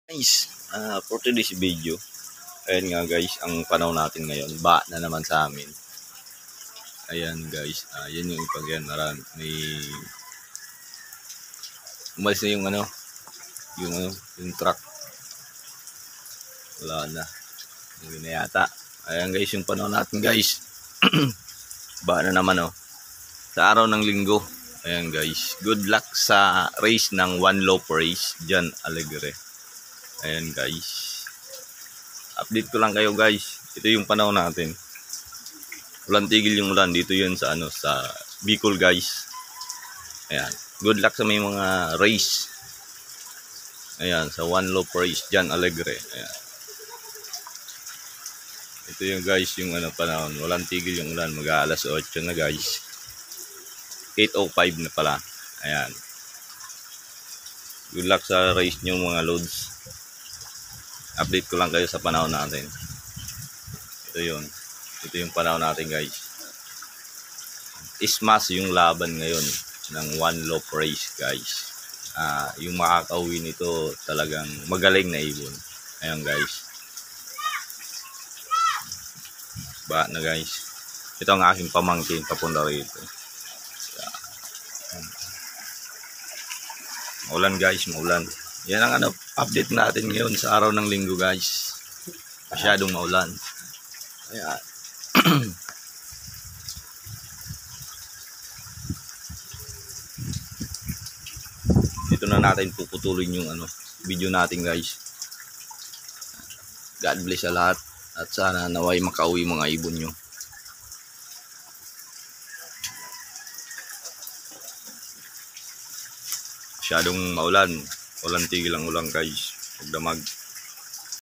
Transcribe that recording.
Guys, for today's video, ayan nga guys, ang panahon natin ngayon, ba na naman sa amin. Ayan guys, yan yung pag yan, may umalis na yung truck. Wala na. Hindi na yata. Ayan guys, yung panahon natin guys. Ba na naman sa araw ng linggo. Ayan guys, good luck sa race ng One Loaf Race, John Alegre. Ayan guys, update ko lang kayo guys. Ito yung panahon natin, walang tigil yung ulan dito, yun sa sa Bicol guys. Ayan, good luck sa may mga race. Ayan, sa One Loaf Race, John Alegre. Ayan, ito yung guys, yung panahon, walang tigil yung ulan. Mag-aalas 8 na guys, 8:05 na pala. Ayan, good luck sa race nyo mga loads. Update ko lang kayo sa panahon natin. Ito yung panahon natin guys. Ismas yung laban ngayon ng One Loaf Race guys. Yung makakauwi nito talagang magaling na ibon. Ayan guys, ba na guys. Ito ang aking pamangkin papunta rito. Maulan guys, maulan. Yan ang update natin ngayon sa araw ng linggo guys. Masyadong maulan. Ayan. Ito na natin puputulin yung video natin guys. God bless sa lahat at sana naway makauwi mga ibon nyo. Masyadong maulan. Walang tigil ang ulan guys. Pagdamag.